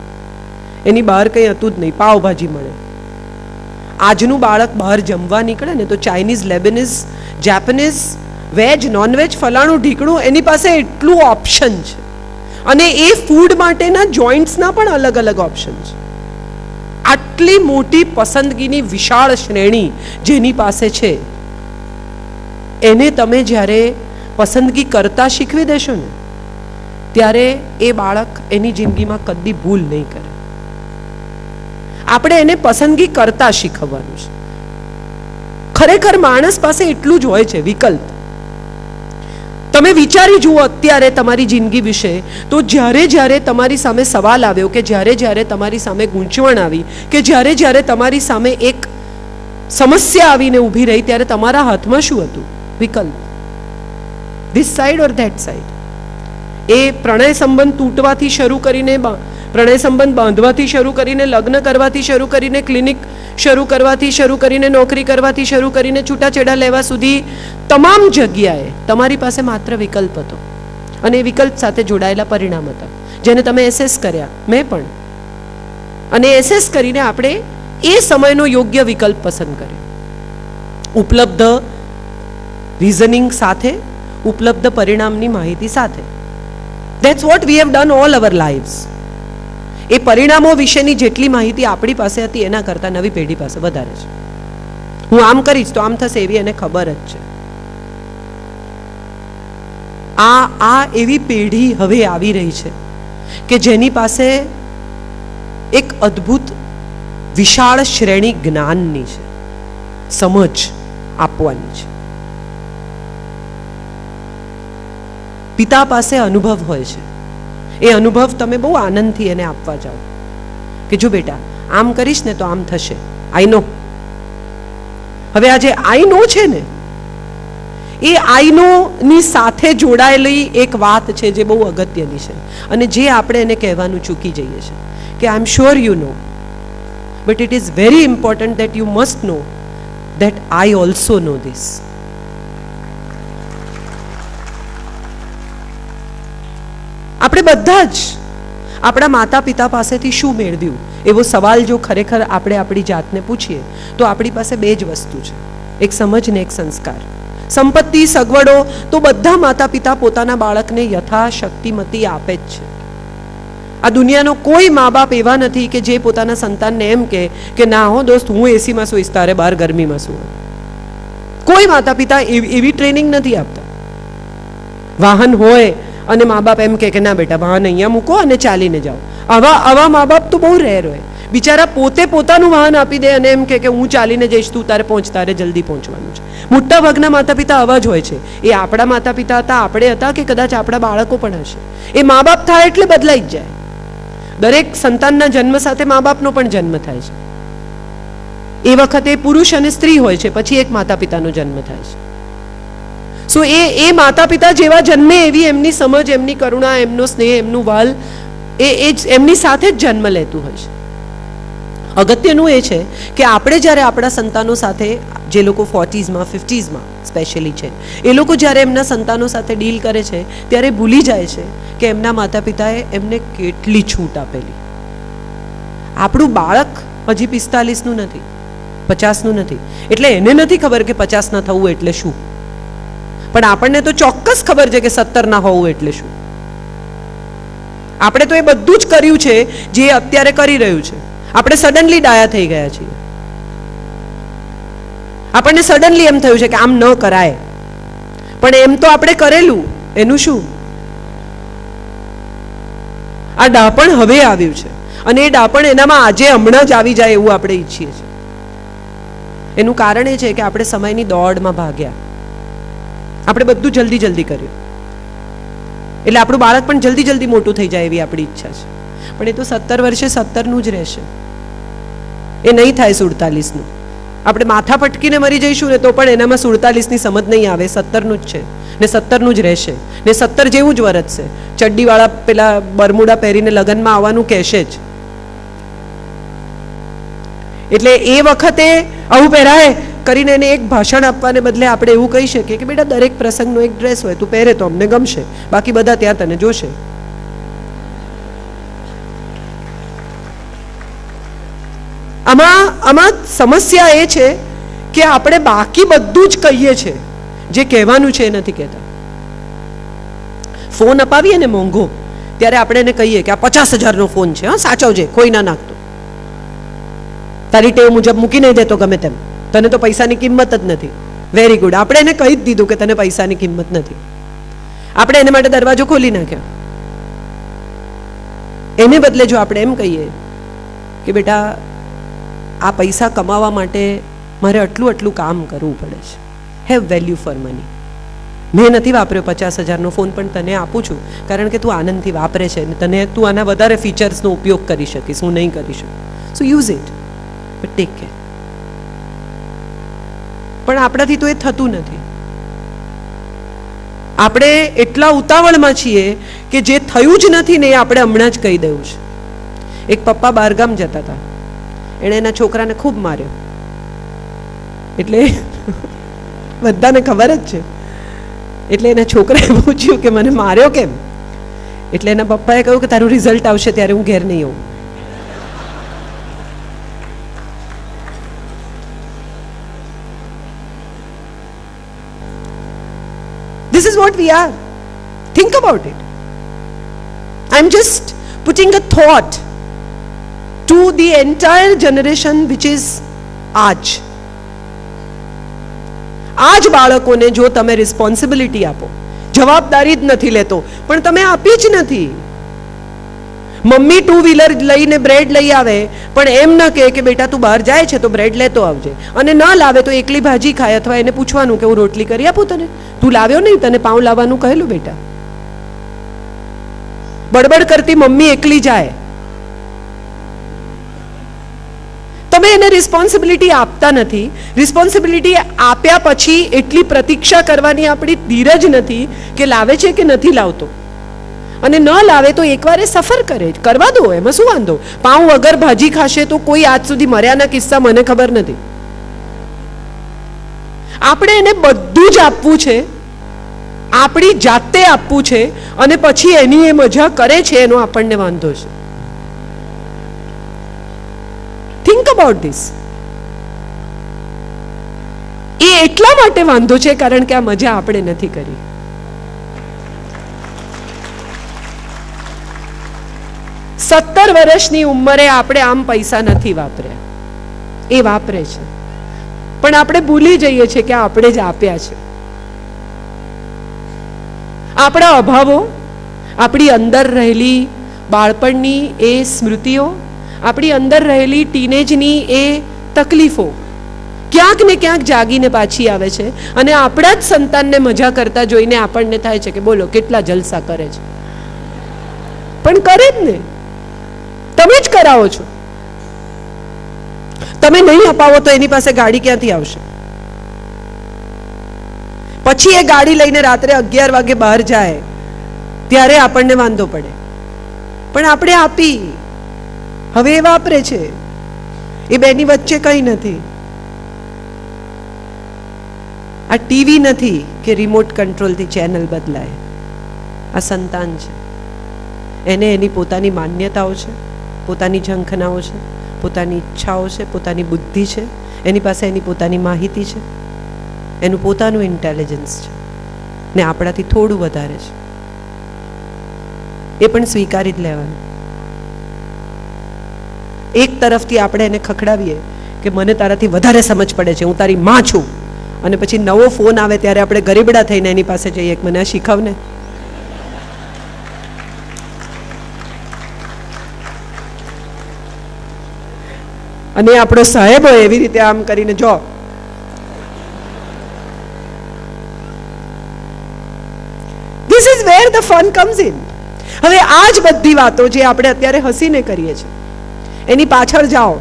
એની બહાર કંઈ હતું જ નહીં, પાવભાજી મળે. આજનું બાળક બહાર જમવા નીકળે ને તો Chinese, Lebanese, Japanese, veg, non veg, ફલાણું ઢીકણું, એની પાસે એટલું ઓપ્શન છે. અને એ ફૂડ માટેના જોઈન્ટ્સના પણ અલગ અલગ ઓપ્શન છે. આટલી મોટી પસંદગીની વિશાળ શ્રેણી જેની પાસે છે, એને તમે જ્યારે પસંદગી કરતા શીખવી દેશો ને ત્યારે એ બાળક એની જિંદગીમાં કદી ભૂલ નહીં કરે. આપણે એને પસંદગી કરતા શીખવવાનું છે. ખરેખર માણસ પાસે એટલું જ હોય છે વિકલ્પ. તમે વિચારી જુઓ અત્યારે તમારી જિંદગી વિશે, તો જ્યારે જ્યારે તમારી સામે સવાલ આવ્યો, કે જ્યારે જ્યારે તમારી સામે ગૂંચવણ આવી, કે જ્યારે જ્યારે તમારી સામે એક સમસ્યા આવીને ઊભી રહી, ત્યારે તમારા હાથમાં શું હતું? વિકલ્પ. This side or that side. એ પ્રણય સંબંધ તૂટવાથી શરૂ કરીને, પ્રણય સંબંધ બાંધવાથી શરૂ કરીને, લગ્ન કરવાથી શરૂ કરીને, ક્લિનિક શરૂ કરવાથી શરૂ કરીને, નોકરી કરવાથી શરૂ કરીને, છૂટાછેડા લેવા સુધી તમામ જગ્યાએ તમારી પાસે માત્ર વિકલ્પ હતો. અને એ વિકલ્પ સાથે જોડાયેલા પરિણામ હતા, જેને તમે એસેસ કર્યા, મેં પણ. અને એસેસ કરીને આપણે એ સમયનો યોગ્ય વિકલ્પ પસંદ કર્યો, ઉપલબ્ધ રીઝનિંગ સાથે, ઉપલબ્ધ પરિણામની માહિતી સાથે. That's what we have done all our lives. એ પરિણામો વિશેની જેટલી માહિતી આપણી પાસે હતી એના કરતાં નવી પેઢી પાસે વધારે છે. હું આમ કરીશ તો આમ થશે એવી એને ખબર જ છે. આ એવી પેઢી હવે આવી રહી છે કે જેની પાસે એક અદ્ભુત વિશાળ શ્રેણી જ્ઞાનની છે, સમજ આપવાની છે. પિતા પાસે અનુભવ હોય છે. એ અનુભવ તમે બહુ આનંદથી એને આપવા જાઓ કે જો બેટા આમ કરીશ ને તો આમ થશે. આઈ નો. હવે આ જે આઈ નો છે ને, એ આઈ નો ની સાથે જોડાયેલી એક વાત છે જે બહુ અગત્યની છે, અને જે આપણે એને કહેવાનું ચૂકી જઈએ છીએ કે I am sure you know, but it is very important that you must know that I also know this. આપણે બધા જ આપણા માતા પિતા પાસેથી શું મેળવ્યું એવો સવાલ જો ખરેખર આપણે આપણી જાતને પૂછીએ તો આપણી પાસે બે જ વસ્તુ છે, એક સમજ ને એક સંસ્કાર. સંપત્તિ, સગવડો તો બધા માતા પિતા પોતાના બાળકને યથાશક્તિમતી આપે જ છે. આ દુનિયાનો કોઈ મા બાપ એવા નથી કે જે પોતાના સંતાનને એમ કે ના હો દોસ્ત, હું એસીમાં સુઈશ, તારે બહાર ગરમીમાં સુવું. કોઈ માતા પિતા એવી ટ્રેનિંગ નથી આપતા. વાહન હોય અને મા બાપ એમ કે ના બેટા વાહન અહીંયા મૂકો અને ચાલીને જાઓ. આવા મા બાપ તો બહુ રેર હોય. બિચારા પોતે પોતાનું વાહન આપી દે અને એમ કે હું ચાલીને જઈશ, તું તારે તારે જલ્દી પહોંચવાનું છે. મોટા ભાગના માતા પિતા આવા જ હોય છે. એ આપણા માતા પિતા હતા, આપણે હતા, કે કદાચ આપણા બાળકો પણ હશે. એ મા બાપ થાય એટલે બદલાઈ જ જાય. દરેક સંતાનના જન્મ સાથે મા બાપનો પણ જન્મ થાય છે. એ વખતે પુરુષ અને સ્ત્રી હોય છે, પછી એક માતા પિતાનો જન્મ થાય છે. સો એ માતા પિતા જેવા જન્મે એવી એમની સમજ, એમની કરુણા, એમનો સ્નેહ, એમનું વાલ એ એમની સાથે જ જન્મ લેતું હોય છે. અગત્યનું એ છે કે આપણે જ્યારે આપણા સંતાનો સાથે, જે લોકો 40s માં 50s માં સ્પેશિયલી છે, એ લોકો જ્યારે એમના સંતાનો સાથે ડીલ કરે છે ત્યારે ભૂલી જાય છે કે એમના માતા પિતાએ એમને કેટલી છૂટ આપેલી. આપણું બાળક હજી 45નું નથી, 50નું નથી, એટલે એને નથી ખબર કે 50 ના થવું એટલે શું. પણ આપણને તો ચોક્કસ ખબર છે કે 17 ના હોવું એટલે શું. આપણે તો એ બધું જ કર્યું છે જે અત્યારે કરી રહ્યું છે. આપણે સડનલી ડાયા થઈ ગયા છીએ. આપણને સડનલી એમ થયું છે કે આમ ન કરાય, પણ એમ તો આપણે કરેલું, એનું શું? આ ડાપણ હવે આવ્યું છે અને એ ડાપણ એનામાં આજે હમણાં જ આવી જાય એવું આપણે ઈચ્છીએ છીએ. એનું કારણ એ છે કે આપણે સમયની દોડમાં ભાગ્યા. આપણે બધું જલ્દી જલ્દી કર્યું એટલે આપણું બાળક પણ જલ્દી જલ્દી મોટું થઈ જાય એવી આપણી ઈચ્છા છે. પણ એ તો 17 વર્ષે 17નું જ રહેશે, એ નહીં થાય 47નું. આપણે માથા પટકીને મરી જઈશું ને તો પણ એનામાં 47ની સમજ નહીં આવે, 17નું જ છે. ને 17નું જ રહેશે, ને 17 જેવું જ વરસશે. ચડ્ડીવાળા પેલા બરમુડા પહેરીને લગ્નમાં આવવાનું કહેશે જ. એટલે એ વખતે આવું પહેરાય કરીને એને એક ભાષણ આપવાને બદલે આપણે એવું કહી શકીએ કે બેટા દરેક પ્રસંગનો એક ડ્રેસ હોય, તું પહેરે તો અમને ગમશે, બાકી બધા ત્યાં તને જોશે. આમાં સમસ્યા એ છે કે આપણે બાકી બધું જ કહીએ છીએ, જે કહેવાનું છે એ નથી કહેતા. ફોન અપાવીએ ને મોંઘો, ત્યારે આપણે એને કહીએ કે આ 50,000નો ફોન છે, હા સાચવજે, કોઈ ના નાખતો, તારી ટેવ મુજબ મૂકી નહીં દેતો ગમે તેમ, તને તો પૈસાની કિંમત જ નથી. વેરી ગુડ, આપણે એને કહી જ દીધું કે તને પૈસાની કિંમત નથી. આપણે એને માટે દરવાજો ખોલી નાખ્યો. એને બદલે જો આપણે એમ કહીએ કે બેટા આ પૈસા કમાવા માટે મારે આટલું કામ કરવું પડે છે, હેવ વેલ્યુ ફોર મની. મેં નથી વાપર્યો 50,000નો ફોન, પણ તને આપું છું કારણ કે તું આનંદથી વાપરે છે અને તું આના વધારે ફીચર્સનો ઉપયોગ કરી શકીશ, હું નહીં કરી શકું. So use it, but take care. પણ આપણાથી તો એ થતું નથી. આપણે એટલા ઉતાવળમાં છીએ કે જે થયું જ નથી ને એ આપણે હમણાં જ કહી દેવું છે. એક પપ્પા બહારગામ જતા હતા, એણે એના છોકરાને ખૂબ માર્યો. એટલે બધાને ખબર જ છે. એટલે એના છોકરાએ પૂછ્યું કે મને માર્યો કેમ? એટલે એના પપ્પાએ કહ્યું કે તારું રિઝલ્ટ આવશે ત્યારે હું ઘેર નહીં આવું. This is what we are. Think about it. I'm just putting a thought to the entire generation which is આજ બાળકોને જો તમે રિસ્પોન્સિબિલિટી આપો, જવાબદારી જ નથી લેતો, પણ તમે આપી જ નથી. મમ્મી 2 વ્હીલર લઈને બ્રેડ લઈ આવે, પણ એમ ન કહે કે બેટા તું બહાર જાય છે તો બ્રેડ લેતો આવજે, અને ન લાવે તો એકલી ભાજી ખાય, અથવા એને પૂછવાનું કે હું રોટલી કરી આપું તને, તું લાવ્યો નહીં, તને પાઉં લાવવાનું કહેલું બેટા. બડબડ કરતી મમ્મી એકલી જાય, તમે એને રિસ્પોન્સિબિલિટી આપતા નથી. રિસ્પોન્સિબિલિટી આપ્યા પછી એટલી પ્રતીક્ષા કરવાની આપણી ધીરજ નથી કે લાવે છે કે નથી લાવતો, અને ન લાવે તો એકવાર સફર કરવા દો, એમાં શું વાંધો? પાઉં વગર ભાજી ખાશે તો કોઈ આજ સુધી મર્યાના કિસ્સા મને ખબર નથી. આપણે એને બધું જ આપવું છે, આપણી જાતે આપવું છે, અને પછી એની એ મજા કરે છે એનો આપણને વાંધો છે. Think about this. એ એટલા માટે વાંધો છે કારણ કે આ મજા આપણે નથી કરી. સત્તર વર્ષની ઉંમરે આપણે આમ પૈસા નથી વાપર્યા, એ વાપરે છે, પણ આપણે ભૂલી જઈએ છીએ કે આપણે જ આપ્યા છે. આપણા અભાવો, આપણી અંદર રહેલી બાળપણની એ સ્મૃતિઓ, આપણી અંદર રહેલી ટીનેજની એ તકલીફો ક્યાંક ને ક્યાંક જાગીને પાછી આવે છે, અને આપણા જ સંતાનને મજા કરતા જોઈને આપણને થાય છે કે બોલો કેટલા જલસા કરે છે. પણ કરે જ ને, તમે જ કરાવો છો. તમે નહીં અપાવો તો એની પાસે ગાડી ક્યાંથી આવશે? પછી એ ગાડી લઈને રાત્રે 11 વાગે બહાર જાય ત્યારે આપણને વાંધો પડે. પણ આપણે આપી, હવે એ વાપરે છે, એ બેની વચ્ચે કંઈ નથી. આ ટીવી નથી કે રિમોટ કંટ્રોલથી ચેનલ બદલાય. આ સંતાન છે, એને એની પોતાની માન્યતાઓ છે, પોતાની ઝંખનાઓ છે, પોતાની ઈચ્છાઓ છે, પોતાની બુદ્ધિ છે, એની પાસે એની પોતાની માહિતી છે, એનું પોતાનું ઇન્ટેલિજન્સ છે, ને આપણાથી થોડું વધારે છે. એ પણ સ્વીકારી જ લેવાનું. એક તરફથી આપણે એને ખખડાવીએ કે મને તારાથી વધારે સમજ પડે છે, હું તારી માં છું, અને પછી નવો ફોન આવે ત્યારે આપણે ગરીબડા થઈને એની પાસે જઈએ કે મને આ શીખવને. અને આપણો સાહેબ હોય એવી રીતે આમ કરીને જો. This is where the fun comes in. હવે આ જ બધી વાતો જે આપણે અત્યારે હસીને કરીએ છીએ, એની પાછળ જાઓ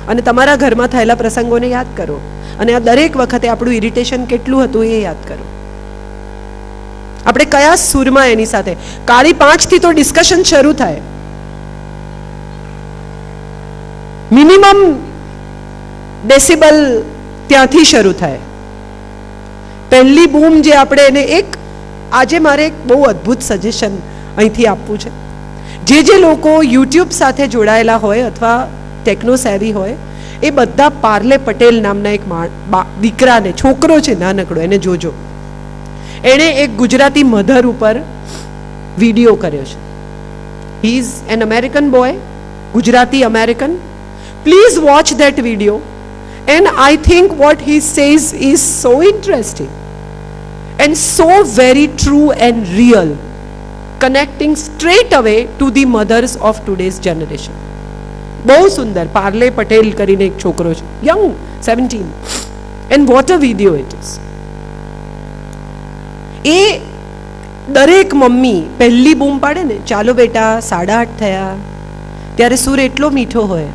અને તમારા ઘરમાં થયેલા પ્રસંગોને યાદ કરો, અને આ દરેક વખતે આપણું ઇરિટેશન કેટલું હતું એ યાદ કરો. આપણે કયા સૂરમાં એની સાથે. કાળી 5 થી તો ડિસ્કશન શરૂ થાય. મિનિમમ ડેસિબલ ત્યાંથી શરૂ થાય. પહેલી બૂમ જે આપણે એને આજે મારે એક બહુ અદ્ભુત સજેશન અહીંથી આપવું છે. જે લોકો યુટ્યુબ સાથે જોડાયેલા હોય અથવા ટેકનો સેવી હોય, એ બધા પાર્લે પટેલ નામના એક દીકરાને, છોકરો છે નાનકડો, એને જોજો. એણે એક ગુજરાતી મધર ઉપર વિડીયો કર્યો છે. He is an American boy, Gujarati American. Please watch that video and I think what he says is so interesting and so very true and real, connecting straight away to the mothers of today's generation. બહુ સુંદર. પાર્લે પટેલ કરીને એક છોકરો છે, young, 17, and what a video it is. એ દરેક mummy પહેલી બૂમ પાડે ને, ચાલો બેટા 8:30 થયા, ત્યારે સૂર એટલો મીઠો હોય,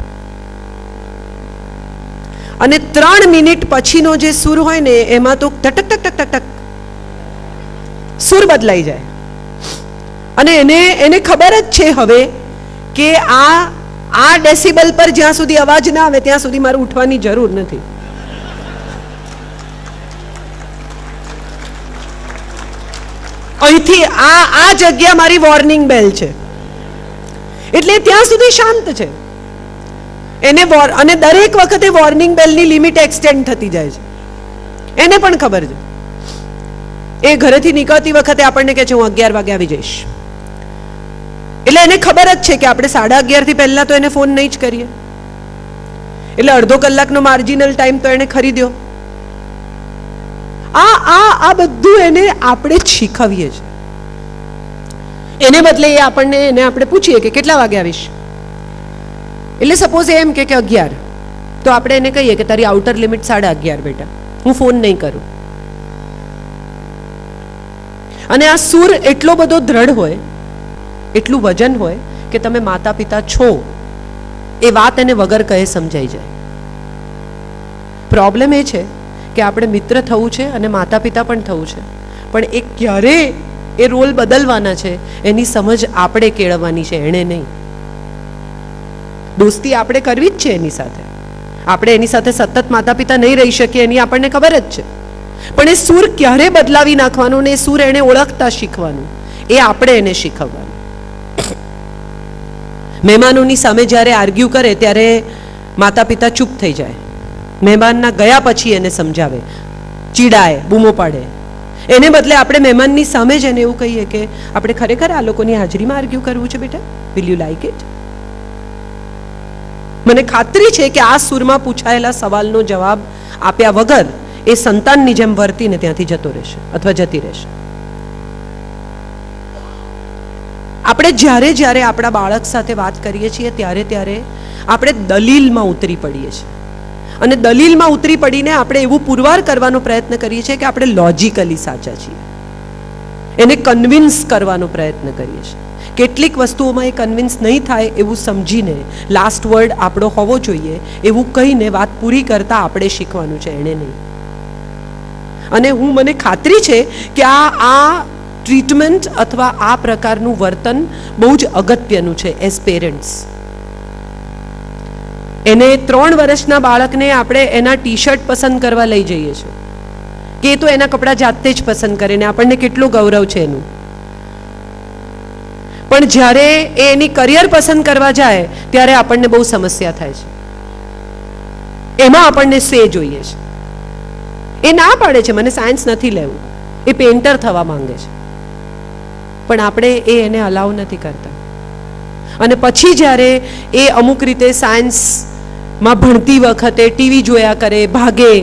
અને 3 મિનિટ પછીનો જે સૂર હોય ને એમાં તો ટક ટક ટક ટક ટક સૂર બદલાઈ જાય. અને એને ખબર જ છે હવે કે આ ડેસિબલ પર જ્યાં સુધી અવાજ ના આવે ત્યાં સુધી મારે ઉઠવાની જરૂર નથી. અહીંથી આ જગ્યા મારી વોર્નિંગ બેલ છે, એટલે ત્યાં સુધી શાંત છે. અને દરેક વખતે વોર્નિંગ બેલની લિમિટ એક્સટેન્ડ થતી જાય છે, એને પણ ખબર છે. એ ઘરેથી નીકળતી વખતે આપણને કહે છે હું 11 વાગે આવી જઈશ, એટલે એને ખબર જ છે કે આપણે 11:30 થી પહેલા તો એને ફોન નહીં જ કરીએ, એટલે અડધો કલાકનો માર્જિનલ ટાઈમ તો એને ખરીદ્યો. આ બધું એને આપણે જ શીખવીએ છીએ. એને બદલે એને આપણે પૂછીએ કે કેટલા વાગે આવીશ, એટલે સપોઝ એમ કે 11, તો આપણે એને કહીએ કે તારી આઉટર લિમિટ 11:30 બેટા, હું ફોન નહીં કરું. અને આ સૂર એટલો બધો દ્રઢ હોય, એટલું વજન હોય કે તમે માતા પિતા છો એ વાત એને વગર કહે સમજાઈ જાય. પ્રોબ્લેમ એ છે કે આપણે મિત્ર થવું છે અને માતા પિતા પણ થવું છે, પણ એ ક્યારે એ રોલ બદલવાના છે એની સમજ આપણે કેળવવાની છે, એણે નહીં. દોસ્તી આપણે કરવી જ છે એની સાથે, આપણે એની સાથે સતત માતા પિતા નહીં રહી શકીએ એની આપણને ખબર જ છે, પણ એ સૂર ક્યારે બદલાવી નાખવાનું ને એ સૂર એને ઓળખતા શીખવાનું, એ આપણે એને શીખવવાનું. મહેમાનોની સામે જ્યારે આર્ગ્યુ કરે ત્યારે માતા પિતા ચૂપ થઈ જાય, મહેમાનના ગયા પછી એને સમજાવે, ચીડાય, બૂમો પાડે. એને બદલે આપણે મહેમાનની સામે જ એને એવું કહીએ કે આપણે ખરેખર આ લોકોની હાજરીમાં આર્ગ્યુ કરવું છે બેટા, વિલ યુ લાઈક ઇટ? મને ખાતરી છે કે આ સૂરમાં પૂછાયેલા સવાલનો જવાબ આપ્યા વગર એ સંતાનની જેમ વર્તીને ત્યાંથી જતો રહેશે અથવા જતી રહેશે. આપણે જ્યારે આપણા બાળક સાથે વાત કરીએ છીએ ત્યારે આપણે દલીલમાં ઉતરી પડીએ છીએ, અને દલીલમાં ઉતરી પડીને આપણે એવું પુરવાર કરવાનો પ્રયત્ન કરીએ છીએ કે આપણે લોજિકલી સાચા છીએ, એને કન્વિન્સ કરવાનો પ્રયત્ન કરીએ છીએ. કેટલીક વસ્તુઓમાં એ કન્વિન્સ નહીં થાય એવું સમજીને લાસ્ટ વર્ડ આપણો હોવો જોઈએ એવું કહીને વાત પૂરી કરતા આપણે શીખવાનું છે, એને નહીં. અને મને ખાતરી છે કે આ ટ્રીટમેન્ટ અથવા આ પ્રકારનું વર્તન બહુ જ અગત્યનું છે એઝ પેરેન્ટ્સ. એને 3 વર્ષના બાળકને આપણે એના ટી-શર્ટ પસંદ કરવા લઈ જઈએ છીએ કે એ તો એના કપડાં જાતે જ પસંદ કરે ને આપણને કેટલું ગૌરવ છે એનું, પણ જ્યારે એ એની કરિયર પસંદ કરવા જાય ત્યારે આપણને બહુ સમસ્યા થાય છે. એમાં આપણને સે જોઈએ છે. એ ના પાડે છે મને સાયન્સ નથી લેવું, એ પેન્ટર થવા માંગે છે, પણ આપણે એને અલાઉ નથી કરતા. અને પછી જ્યારે એ અમુક રીતે સાયન્સમાં ભણતી વખતે ટીવી જોયા કરે, ભાગે,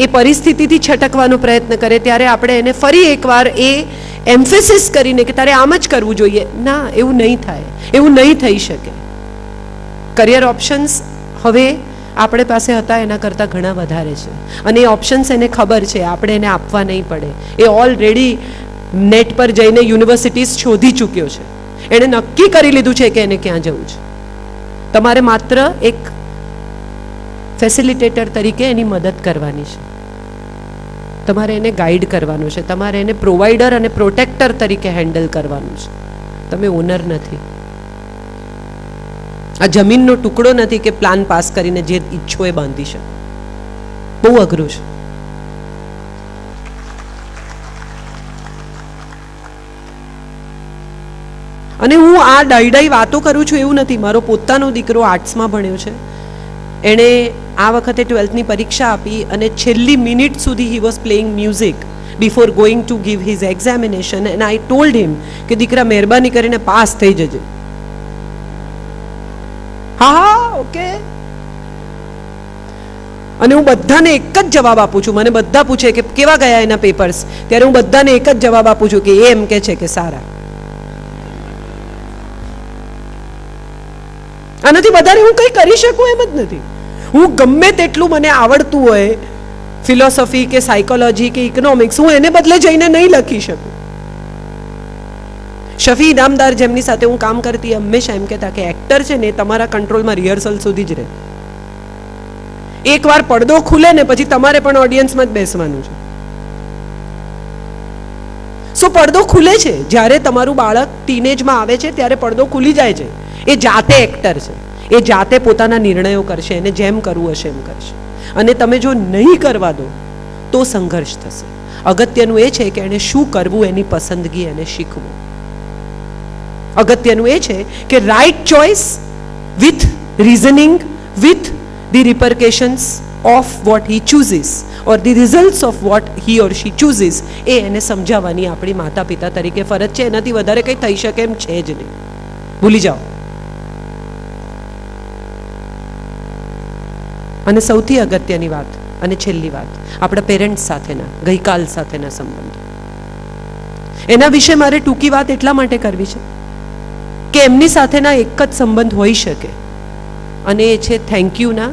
એ પરિસ્થિતિથી છટકવાનો પ્રયત્ન કરે ત્યારે આપણે એને ફરી એકવાર એ એમ્ફેસિસ કરીને કે તારે આમ જ કરવું જોઈએ, ના એવું નહીં થાય, એવું નહીં થઈ શકે. કરિયર ઓપ્શન્સ હવે આપણે પાસે હતા એના કરતાં ઘણા વધારે છે, અને એ ઓપ્શન્સ એને ખબર છે, આપણે એને આપવા નહીં પડે. એ ઓલરેડી નેટ પર જઈને યુનિવર્સિટીઝ શોધી ચૂક્યો છે, એણે નક્કી કરી લીધું છે કે એને ક્યાં જવું છે. તમારે માત્ર એક ફેસિલિટેટર તરીકે એની મદદ કરવાની છે. તમારે એને ગાઈડ કરવાનું છે, તમારે એને પ્રોવાઈડર અને પ્રોટેક્ટર તરીકે હેન્ડલ કરવાનું છે. તમે ઓનર નથી. આ જમીનનો ટુકડો નથી કે પ્લાન પાસ કરીને જે ઈચ્છો એ બાંધી શકો. બહુ અઘરું છે. અને હું આ ડાઈ વાતો કરું છું એવું નથી. મારો પોતાનો દીકરો આર્ટ્સમાં ભણ્યો છે. એણે આ વખતે 12th ની પરીક્ષા આપી અને છેલ્લી મિનિટ સુધી he was playing music before going to give his examination. And I told હિમ કે દીકરા મહેરબાની કરીને પાસ થઈ જજે. હા ઓકે. અને હું બધાને એક જ જવાબ આપું છું. મને બધા પૂછે કે કેવા ગયા એના પેપર્સ, ત્યારે હું બધાને એક જ જવાબ આપું છું કે એ એમ કે છે કે સારા. આનાથી વધારે હું કંઈ કરી શકું એમ જ નથી. હું ગમે તેટલું મને આવડતું હોય ફિલોસોફી કે સાયકોલોજી કે ઇકોનોમિક્સ, હું એને બદલે જઈને નહીં લખી શકું. શફી ઇનામદાર જેમની સાથે હું કામ કરતી હંમેશા એમ કહેતા કે એક્ટર છે ને તમારા કંટ્રોલમાં રિહર્સલ સુધી જ રહે. એકવાર પડદો ખુલે ને પછી તમારે પણ ઓડિયન્સમાં જ બેસવાનું છે. સો પડદો ખુલે છે જ્યારે તમારું બાળક ટીનેજમાં આવે છે, ત્યારે પડદો ખુલી જાય છે. એ જાતે એક્ટર છે, એ જાતે પોતાના નિર્ણયો કરશે, એને જેમ કરવું હશે એમ કરશે. અને તમે જો નહીં કરવા દો તો સંઘર્ષ થશે. અગત્યનું એ છે કે એને શું કરવું એની પસંદગી એને શીખવું. અગત્યનું એ છે કે right choice with reasoning, with the repercussions of what he chooses or the results of what he or she chooses, એ એને સમજાવવાની આપણી માતા પિતા તરીકે ફરજ છે. એનાથી વધારે કંઈ થઈ શકે એમ છે જ નહીં. ભૂલી જાઓ. અને સૌથી અગત્યની વાત અને છેલ્લી વાત, આપણા પેરેન્ટ્સ સાથેના ગઈકાલ સાથેના સંબંધો. એના વિશે મારે ટૂંકી વાત એટલા માટે કરવી છે કે એમની સાથેના એક જ સંબંધ હોઈ શકે, અને એ છે થેન્ક યુના,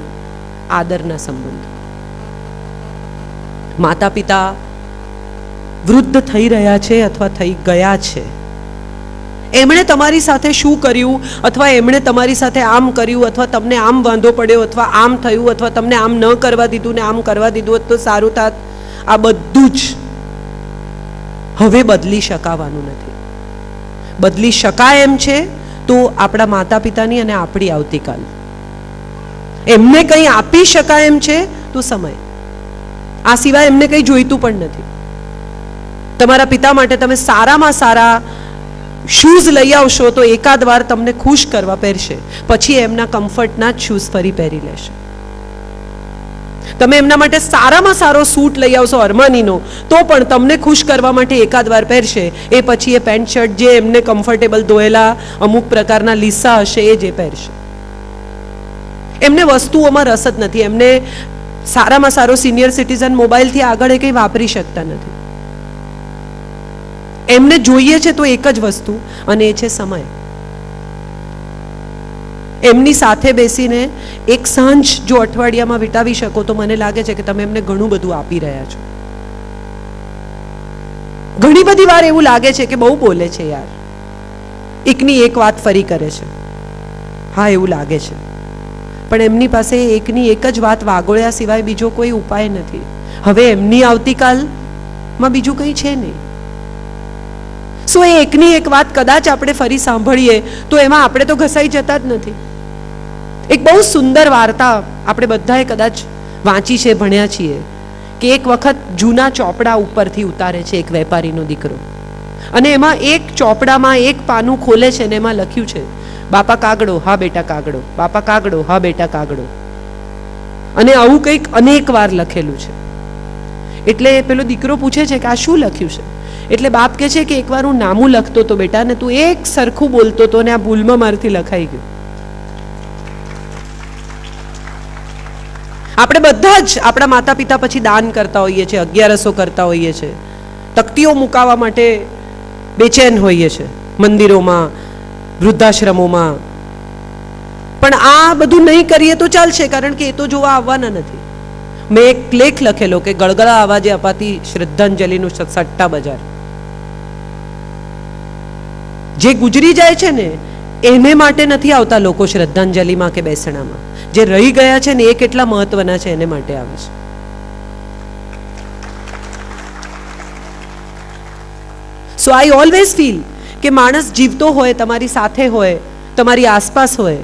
આદરના સંબંધો. માતા પિતા વૃદ્ધ થઈ રહ્યા છે અથવા થઈ ગયા છે, એમણે તમારી સાથે શું કર્યું, અથવા એમણે તમારી સાથે આમ કર્યું, અથવા તમને આમ વાંધો પડ્યો, અથવા આમ થયું, અથવા તમને આમ ન કરવા દીધું ને આમ કરવા દીધું હોત તો સારું થાત, આ બધું જ હવે બદલી શકાવાનું નથી. બદલી શકાય એમ છે તો આપણા માતા પિતાની અને આપણી આવતીકાલ. એમને કંઈ આપી શકાય એમ છે તો સમય. આ સિવાય એમને કંઈ જોઈતું પણ નથી. તમારા પિતા માટે તમે સારામાં સારા શૂઝ લઈ આવશો તો એકાદ વાર તમને ખુશ કરવા પહેરશે, પછી એમના કમ્ફર્ટના જ શૂઝ ફરી પહેરી લેશે. તમે એમના માટે સારામાં સારો સૂટ લઈ આવશો અરમાનીનો, તો પણ તમને ખુશ કરવા માટે એકાદ વાર પહેરશે, એ પછી એ પેન્ટ શર્ટ જે એમને કમ્ફર્ટેબલ ધોયેલા અમુક પ્રકારના લીસા હશે એ જે પહેરશે. એમને વસ્તુઓમાં રસ જ નથી. એમને સારામાં સારો સિનિયર સિટીઝન મોબાઈલથી આગળ એ કંઈ વાપરી શકતા નથી. એમને જોઈએ છે તો એક જ વસ્તુ, અને એ છે સમય. એમની સાથે બેસીને એક સાંજ જો અઠવાડિયામાં વિતાવી શકો તો મને લાગે છે કે તમે એમને ઘણું બધું આપી રહ્યા છો. ઘણી બધી વાર એવું લાગે છે કે બહુ બોલે છે યાર, એકની એક વાત ફરી કરે છે. હા એવું લાગે છે, પણ એમની પાસે એકની એક જ વાત વાગોળ્યા સિવાય બીજો કોઈ ઉપાય નથી. હવે એમની આવતીકાલમાં બીજું કંઈ છે નહીં. સો એ એકની એક વાત કદાચ આપણે ફરી સાંભળીએ તો એમાં આપણે તો ઘસાઈ જતા જ નથી. એક બહુ સુંદર વાર્તા આપણે બધાએ કદાચ વાંચી છે, ભણ્યા છીએ, કે એક વખત જૂના ચોપડા ઉપરથી ઉતારે છે એક વેપારીનો દીકરો, અને એમાં એક ચોપડામાં એક પાનું ખોલે છે ને એમાં લખ્યું છે બાપા કાગડો, હા બેટા કાગડો, બાપા કાગડો, હા બેટા કાગડો. અને આવું કંઈક અનેક વાર લખેલું છે. એટલે પેલો દીકરો પૂછે છે કે આ શું લખ્યું છે? એટલે બાપ કહે છે કે એકવાર હું નામું લખતો હતો બેટા, ને તું એક સરખું બોલતો હતો ને આ ભૂલમાં મારથી લખાઈ ગયું. આપણે બધા જ આપણા માતા પિતા પછી દાન કરતા હોઈએ છીએ, 1100 કરતા હોઈએ છીએ, તકતીઓ મુકાવવા માટે બેચેન હોઈએ છીએ મંદિરોમાં, વૃદ્ધાશ્રમોમાં. પણ આ બધું નહીં કરીએ તો ચાલશે, કારણ કે એ તો જોવા આવવાના નથી. મેં એક લેખ લખેલો કે ગળગળા અવાજે અપાતી શ્રદ્ધાંજલિનું સટ્ટા બજાર. જે ગુજરી જાય છે ને એને માટે નથી આવતા લોકો શ્રદ્ધાંજલિમાં કે બેસણામાં. જે રહી ગયા છે ને એ કેટલા મહત્વના છે એને માટે આવે છે. સો આઈ ઓલવેઝ ફીલ કે માણસ જીવતો હોય, તમારી સાથે હોય, તમારી આસપાસ હોય,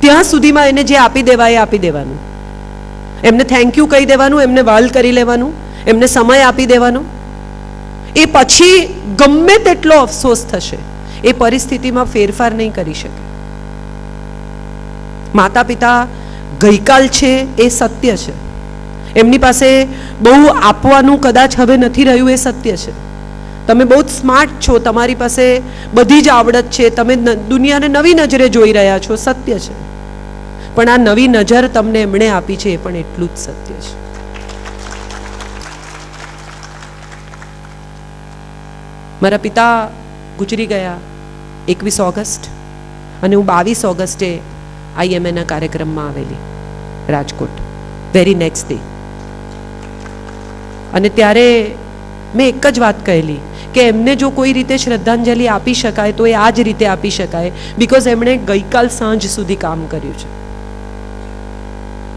ત્યાં સુધીમાં એને જે આપી દેવાય એ આપી દેવાનું. એમને થેન્ક યુ કહી દેવાનું, એમને વાલ કરી લેવાનું, એમને સમય આપી દેવાનો. એ પછી ગમે તેટલો અફસોસ થશે, એ પરિસ્થિતિમાં ફેરફાર નહીં કરી શકે. માતા પિતા ગઈકાલ છે એ સત્ય છે, એમની પાસે બહુ આપવાનું કદાચ હવે નથી રહ્યું એ સત્ય છે. તમે બહુ જ સ્માર્ટ છો, તમારી પાસે બધી જ આવડત છે, તમે દુનિયાને નવી નજરે જોઈ રહ્યા છો, સત્ય છે. પણ આ નવી નજર તમને એમણે આપી છે એ પણ એટલું જ સત્ય છે. મારા પિતા ગુજરી ગયા 21 ઓગસ્ટ, અને હું 22 ઓગસ્ટે IMA કાર્યક્રમમાં આવેલી રાજકોટ, વેરી નેક્સ્ટ ડે. અને ત્યારે મેં એક જ વાત કહેલી કે એમને જો કોઈ રીતે શ્રદ્ધાંજલિ આપી શકાય તો એ આ જ રીતે આપી શકાય, બિકોઝ એમણે ગઈકાલ સાંજ સુધી કામ કર્યું છે.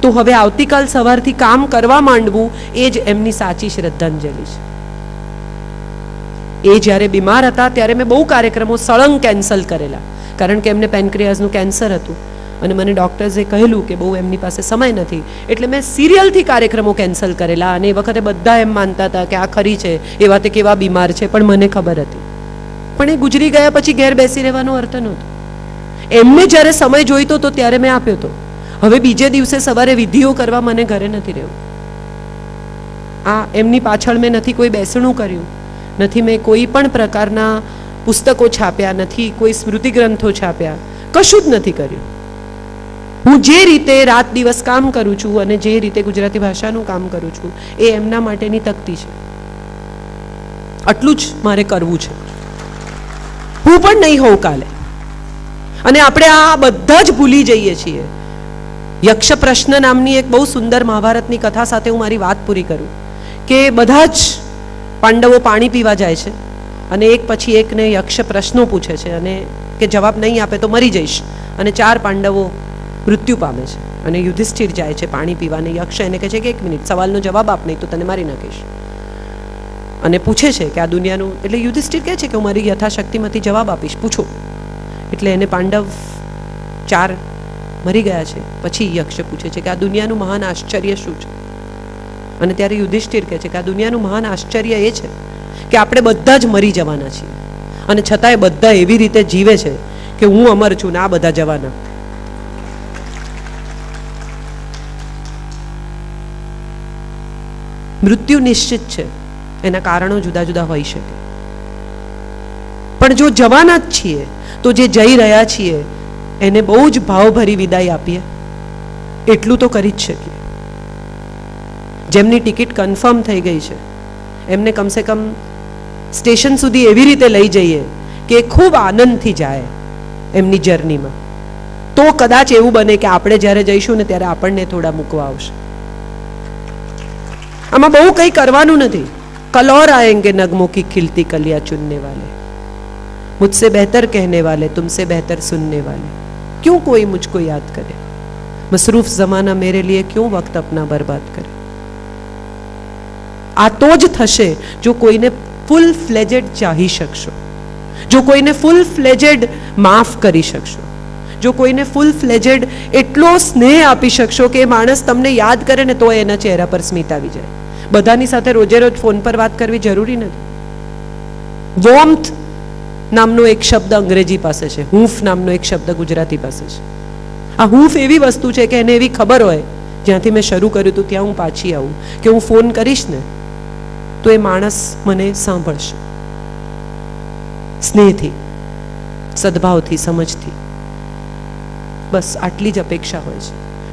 તો હવે આવતીકાલ સવારથી કામ કરવા માંડવું એ જ એમની સાચી શ્રદ્ધાંજલિ છે. એ જ્યારે બીમાર હતા ત્યારે મેં બહુ કાર્યક્રમો સળંગ કેન્સલ કરેલા, કારણ કે એમને પેનક્રિયાઝનું કેન્સર હતું અને મને ડૉક્ટર્સે કહેલું કે બહુ એમની પાસે સમય નથી, એટલે મેં સિરિયલથી કાર્યક્રમો કેન્સલ કરેલા. અને એ વખતે બધા એમ માનતા હતા કે આ ખરી છે, એવા તે કેવા બીમાર છે, પણ મને ખબર હતી. પણ એ ગુજરી ગયા પછી ઘેર બેસી રહેવાનો અર્થ નહોતો. એમને જ્યારે સમય જોઈતો હતો ત્યારે મેં આપ્યો હતો. હવે બીજે દિવસે સવારે વિધિઓ કરવા મને ઘરે નથી રહેવું. આ એમની પાછળ મેં નથી કોઈ બેસણું કર્યું, નથી મેં કોઈ પણ પ્રકારના પુસ્તકો છાપ્યા, નથી કોઈ સ્મૃતિ ગ્રંથો છાપ્યા, કશું જ નથી કર્યું. હું જે રીતે રાત દિવસ કામ કરું છું અને જે રીતે ગુજરાતી ભાષાનું કામ કરું છું એ એમના માટેની તકતી છે. આટલું જ મારે કરવું છે. હું પણ નહીં હોઉં કાલે. અને આપણે આ બધા જ ભૂલી જઈએ છીએ. યક્ષ પ્રશ્ન નામની એક બહુ સુંદર મહાભારતની કથા સાથે હું મારી વાત પૂરી કરું કે બધા જ પાંડવો પાણી પીવા જાય છે અને એક પછી એકને યક્ષ પ્રશ્નો પૂછે છે અને કે જવાબ નહીં આપે તો મરી જઈશ. અને 4 પાંડવો મૃત્યુ પામે છે અને યુધિષ્ઠિર જાય છે પાણી પીવાને. યક્ષ એને કહે છે કે 1 મિનિટ, સવાલનો જવાબ આપ, નહીં તો તને મારી નાખીશ. અને પૂછે છે કે આ દુનિયાનું, એટલે યુધિષ્ઠિર કહે છે કે હું મારી યથાશક્તિમાંથી જવાબ આપીશ, પૂછો. એટલે એને પાંડવ 4 મરી ગયા છે. પછી યક્ષ પૂછે છે કે આ દુનિયાનું મહાન આશ્ચર્ય શું છે? અને ત્યારે યુધિષ્ઠિર કહે છે કે આ દુનિયાનું મહાન આશ્ચર્ય એ છે કે આપણે બધા જ મરી જવાના છીએ અને છતાંય બધા એવી રીતે જીવે છે કે હું અમર છું ને આ બધા જવાના. મૃત્યુ નિશ્ચિત છે, એના કારણો જુદા જુદા હોઈ શકે, પણ જો જવાના જ છીએ તો જે જઈ રહ્યા છીએ એને બહુ જ ભાવભરી વિદાય આપીએ, એટલું તો કરી જ શકીએ. જેમની ટિકિટ કન્ફર્મ થઈ ગઈ છે એમને કમસે કમ સ્ટેશન સુધી એવી રીતે લઈ જઈએ કે ખૂબ આનંદથી જાય એમની જર્નીમાં. તો કદાચ એવું બને કે આપણે જ્યારે જઈશું ને ત્યારે આપણને થોડા મૂકવા આવશે. આમાં બહુ કંઈ કરવાનું નથી. કલ ઓર આएंगे नगमों की खिलती कलियां चुनने वाले, मुझसे बेहतर कहने वाले, तुमसे बेहतर सुनने वाले, क्यों कोई मुझको याद करे, मसरूफ जमाना मेरे लिए क्यों वक्त अपना बर्बाद करे. આ તો જ થશે જો કોઈને ફૂલ ફ્લેજેડ ચાહી શકશો, જો કોઈને ફૂલ ફ્લેજેડ માફ કરી શકશો, જો કોઈને ફૂલ ફ્લેજેડ એટલો સ્નેહ આપી શકશો કે એ માણસ તમને યાદ કરે ને તો એના ચહેરા પર સ્મિત આવી જાય. બધાની સાથે રોજે રોજ ફોન પર વાત કરવી જરૂરી નથી. વોર્મથ નામનો એક શબ્દ અંગ્રેજી પાસે છે, હૂંફ નામનો એક શબ્દ ગુજરાતી પાસે છે. આ હૂંફ એવી વસ્તુ છે કે એને એવી ખબર હોય જ્યાંથી મેં શરૂ કર્યું હતું ત્યાં હું પાછી આવું કે હું ફોન કરીશ ને તો એ માણસ મને સાંભળશે, સ્નેહથી, સદભાવથી, સમજથી. બસ આટલી જ અપેક્ષા હોય છે.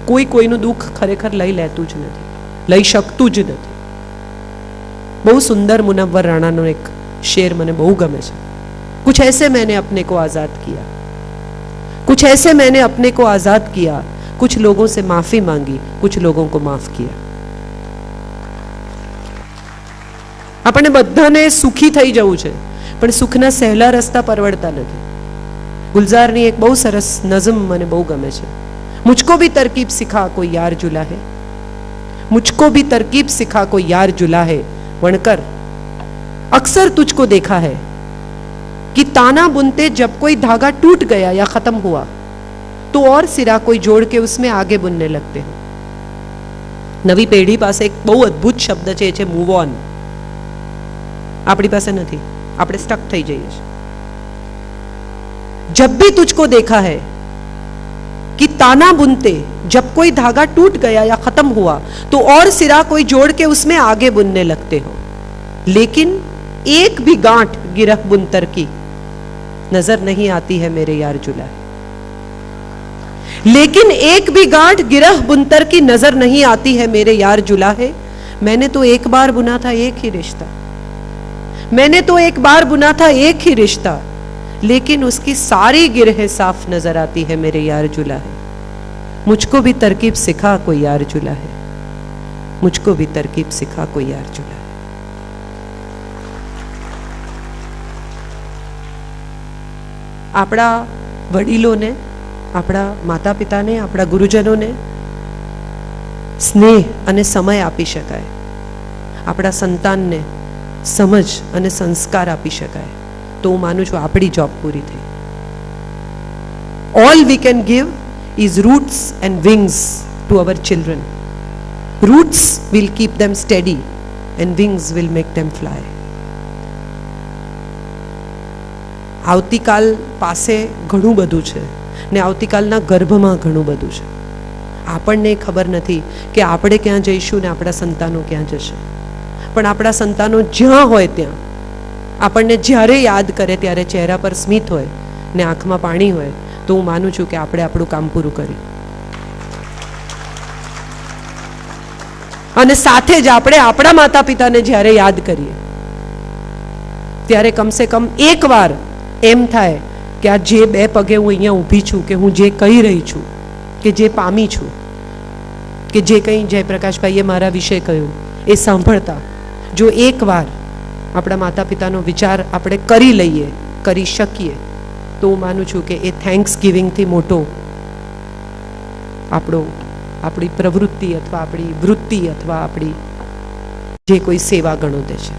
કોઈ કોઈનું દુઃખ ખરેખર લઈ લેતું જ નથી, લઈ શકતું જ નથી. બહુ સુંદર મુનવ્વર રાણાનો એક શેર મને બહુ ગમે છે. कुछ ऐसे मैंने अपने को आज़ाद किया, कुछ ऐसे मैंने अपने को आज़ाद किया, कुछ लोगों से माफ़ी मांगी, कुछ लोगों को माफ़ किया. આપણે બધાને સુખી થઈ જવું છે પણ સુખના સહેલા રસ્તા પરવડતા નથી. ગુલઝારની એક બહુ સરસ નઝમ મને બહુ ગમે છે. मुझको भी तरकीब सिखा कोई यार जुला है, मुझको भी तरकीब सिखा कोई यार जुला है, वणकर अक्सर तुझको देखा है कि ताना बुनते जब कोई धागा टूट गया या खत्म हुआ तो और सिरा कोई जोड़ के उसमें आगे बुनने लगते हो. નવી પેઢી પાસે એક બહુ અદ્ભુત શબ્દ છે, એ છે મૂવ ઓન. આપણી પાસે નથી, આપણે સ્ટક થઈ જઈએ છીએ. जब भी तुझको देखा है कि ताना बुनते जब कोई धागा टूट गया या खत्म हुआ तो और सिरा कोई जोड़ के उसमें आगे बुनने लगते हो, लेकिन एक भी गांठ गिरह बुनतर की नजर नहीं आती है मेरे यार जुलाहे. लेकिन एक भी गांठ गिरह बुनतर की नजर नहीं आती है मेरे यार जुलाहे. मैंने तो एक बार बुना था एक ही रिश्ता, मैंने तो एक बार बुना था एक ही रिश्ता, लेकिन उसकी सारी गिरहें साफ नजर आती है मेरे यार जुलाहे. मुझको भी तरकीब सिखा कोई यार जुलाहे, मुझको भी तरकीब सिखा कोई यार जुलाहे. આપણા વડીલોને, આપણા માતા પિતાને, આપણા ગુરુજનોને સ્નેહ અને સમય આપી શકાય, આપણા સંતાનને સમજ અને સંસ્કાર આપી શકાય, તો હું માનું છું આપણી જોબ પૂરી થઈ. All we can give is roots and wings to our children. Roots will keep them steady and wings will make them fly. આવતીકાલ પાસે ઘણું બધું છે ને આવતીકાલના ગર્ભમાં ઘણું બધું છે. આપણને ખબર નથી કે આપણે ક્યાં જઈશું ને આપણા સંતાનો ક્યાં જશે, પણ આપણા સંતાનો જ્યાં હોય ત્યાં આપણને જ્યારે યાદ કરે ત્યારે ચહેરા પર સ્મિત હોય ને આંખમાં પાણી હોય, તો હું માનું છું કે આપણે આપણું કામ પૂરું કર્યું. અને સાથે જ આપણે આપણા માતા પિતાને જ્યારે યાદ કરીએ ત્યારે કમસે કમ એકવાર એમ થાય કે આ જે બે પગે હું અહીંયા ઊભી છું, કે હું જે કહી રહી છું, કે જે પામી છું, કે જે કંઈ જયપ્રકાશભાઈએ મારા વિશે કહ્યું એ સાંભળતા જો એકવાર આપણા માતા પિતાનો વિચાર આપણે કરી લઈએ, કરી શકીએ, તો હું માનું છું કે એ થેન્ક્સ ગિવિંગથી મોટો આપણી પ્રવૃત્તિ અથવા આપણી વૃત્તિ અથવા આપણી જે કોઈ સેવા ગણો દે છે.